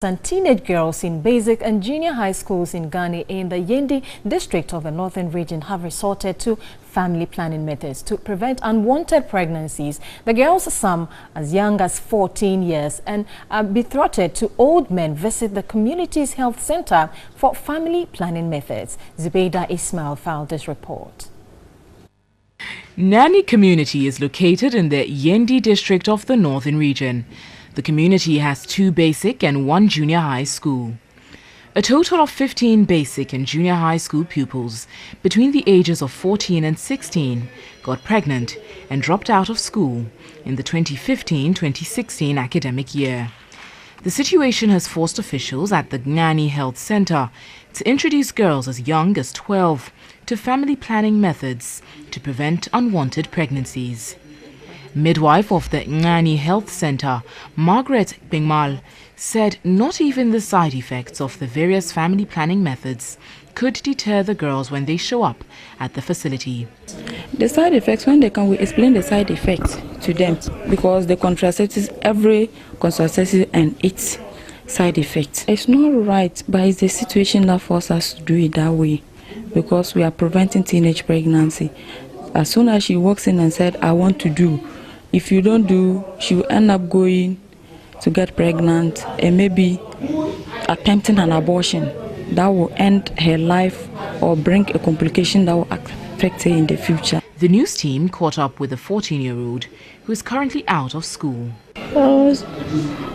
And teenage girls in basic and junior high schools in Ghana in the Yendi district of the Northern region have resorted to family planning methods to prevent unwanted pregnancies. The girls, some as young as 14 years, and are betrothed to old men, visit the community's health center for family planning methods. Zubeida Ismail filed this report. Nani community is located in the Yendi district of the Northern region. The community has 2 basic and 1 junior high school. A total of 15 basic and junior high school pupils between the ages of 14 and 16 got pregnant and dropped out of school in the 2015-2016 academic year. The situation has forced officials at the Gnani Health Center to introduce girls as young as 12 to family planning methods to prevent unwanted pregnancies. Midwife of the Gnani Health Center, Margaret Bingmal, said not even the side effects of the various family planning methods could deter the girls when they show up at the facility. The side effects, when they come, we explain the side effects to them because the contraceptives, every contraceptive and its side effects. It's not right, but it's the situation that forces us to do it that way because we are preventing teenage pregnancy. As soon as she walks in and said, I want to do, if you don't do, she will end up going to get pregnant and maybe attempting an abortion. That will end her life or bring a complication that will affect her in the future. The news team caught up with a 14-year-old who is currently out of school. I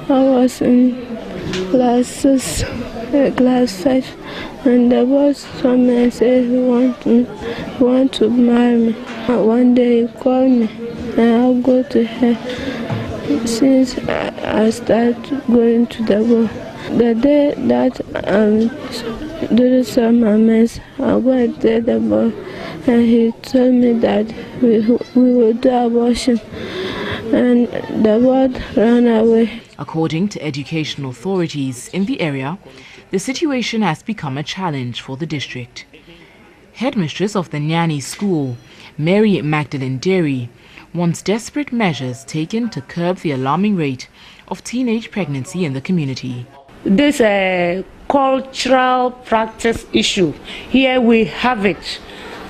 was in class 6, class 5, and there was someone said he want to marry me. One day he called me and I'll go to her. Since I started going to the ball, the day that I'm doing some mess, I went to the ball and he told me that we will do abortion, and the boy ran away. According to education authorities in the area, the situation has become a challenge for the district. Headmistress of the Gnani school, Mary Magdalene Derry, wants desperate measures taken to curb the alarming rate of teenage pregnancy in the community. This cultural practice issue, here we have it,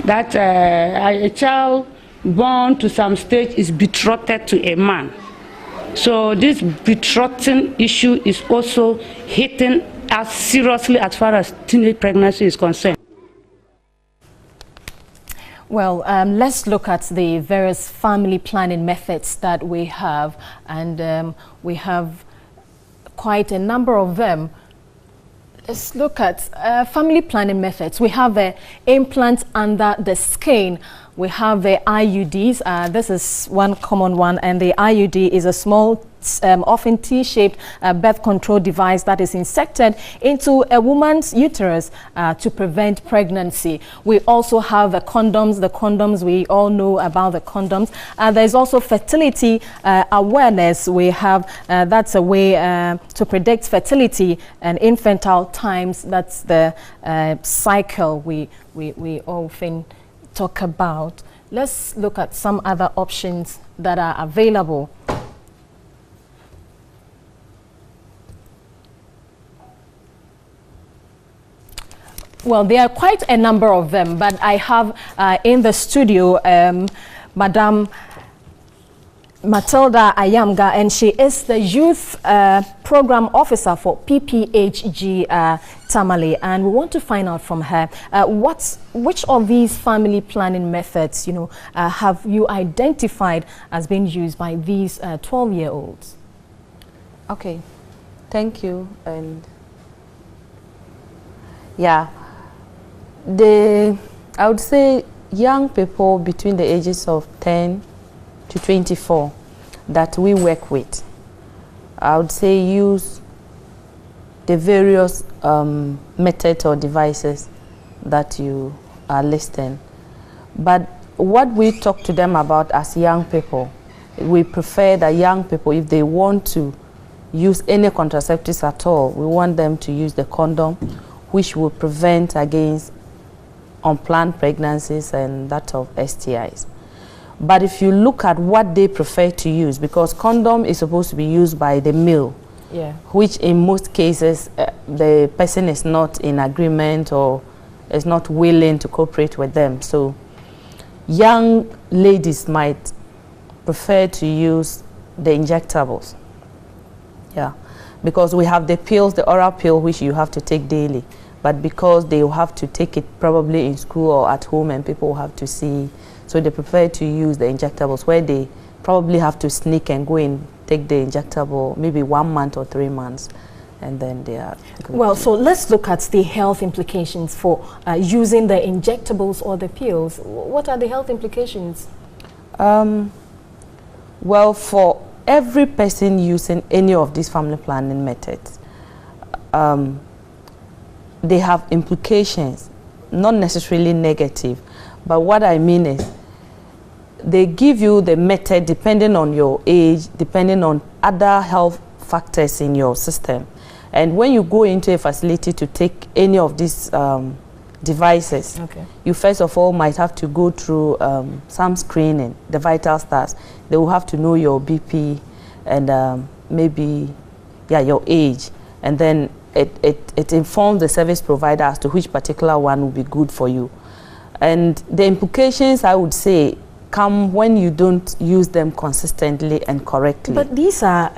that a child born to some stage is betrothed to a man. So this betrothing issue is also hitting us seriously as far as teenage pregnancy is concerned. Well, let's look at the various family planning methods that we have, and we have quite a number of them. Let's look at family planning methods. We have the implants under the skin. We have the Iuds. This is one common one, and the Iud is a small, often T-shaped birth control device that is inserted into a woman's uterus to prevent pregnancy. We also have the condoms. The condoms, we all know about the condoms. There's also fertility awareness. We have that's a way to predict fertility and infantile times. That's the cycle we often talk about. Let's look at some other options that are available. Well, there are quite a number of them, but I have in the studio Madam Matilda Ayamga, and she is the youth program officer for PPHG Tamale, and we want to find out from her which of these family planning methods, have you identified as being used by these 12-year-olds? Okay, thank you. And yeah, I would say young people between the ages of 10 to 24 that we work with, I would say use the various methods or devices that you are listing. But what we talk to them about as young people, we prefer that young people, if they want to use any contraceptives at all, we want them to use the condom, which will prevent against unplanned pregnancies and that of STIs. But if you look at what they prefer to use, because condom is supposed to be used by the male, which in most cases the person is not in agreement or is not willing to cooperate with them. So young ladies might prefer to use the injectables. Yeah, because we have the pills, the oral pill, which you have to take daily. But because they will have to take it probably in school or at home and people will have to see, so they prefer to use the injectables where they probably have to sneak and go and take the injectable maybe 1 month or 3 months, and then they are good. Well, so let's look at the health implications for using the injectables or the pills. What are the health implications? Well, for every person using any of these family planning methods, they have implications, not necessarily negative, but what I mean is they give you the method depending on your age, depending on other health factors in your system. And when you go into a facility to take any of these devices, you first of all might have to go through some screening, the vital stats. They will have to know your BP and maybe your age, and then it informs the service provider as to which particular one will be good for you. And the implications, I would say, come when you don't use them consistently and correctly. But these are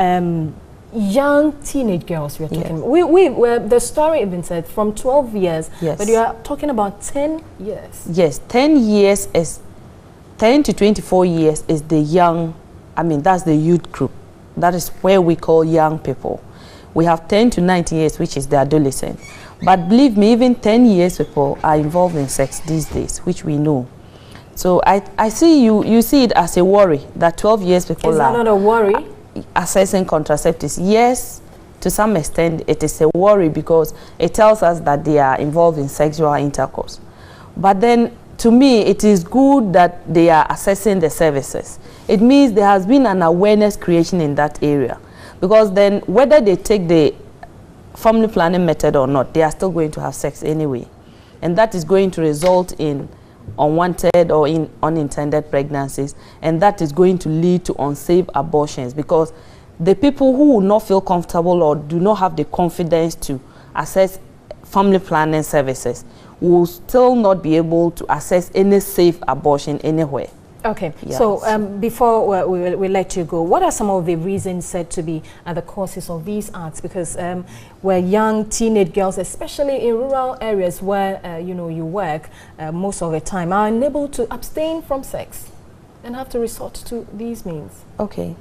young teenage girls we're talking about. The story even said from 12 years, but you are talking about 10 years. Yes, 10 years is 10 to 24 years is the young, that's the youth group. That is where we call young people. We have 10 to 19 years, which is the adolescent. But believe me, even 10 years people are involved in sex these days, which we know. So I see you see it as a worry that 12 years people is that not a worry? Accessing contraceptives. Yes, to some extent it is a worry because it tells us that they are involved in sexual intercourse. But then to me it is good that they are accessing the services. It means there has been an awareness creation in that area, because then whether they take the family planning method or not, they are still going to have sex anyway, and that is going to result in unwanted or in unintended pregnancies, and that is going to lead to unsafe abortions, because the people who will not feel comfortable or do not have the confidence to access family planning services will still not be able to access any safe abortion anywhere. Okay, so before we let you go, what are some of the reasons said to be the causes of these acts? Because where young teenage girls, especially in rural areas where you work most of the time, are unable to abstain from sex and have to resort to these means. Okay,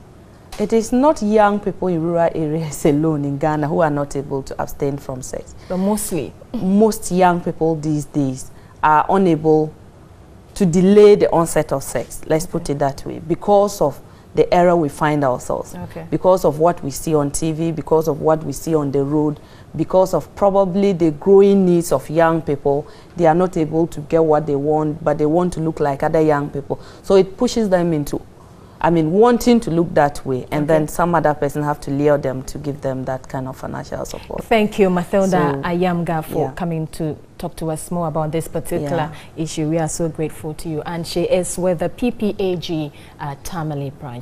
it is not young people in rural areas alone in Ghana who are not able to abstain from sex. But mostly, most young people these days are unable to delay the onset of sex, let's put it that way, because of the era we find ourselves, because of what we see on TV, because of what we see on the road, because of probably the growing needs of young people. They are not able to get what they want, but they want to look like other young people. So it pushes them into, wanting to look that way, and then some other person have to lure them to give them that kind of financial support. Thank you, Mathilda Ayamga, for coming to talk to us more about this particular issue. We are so grateful to you. And she is with the PPAG Tamale branch.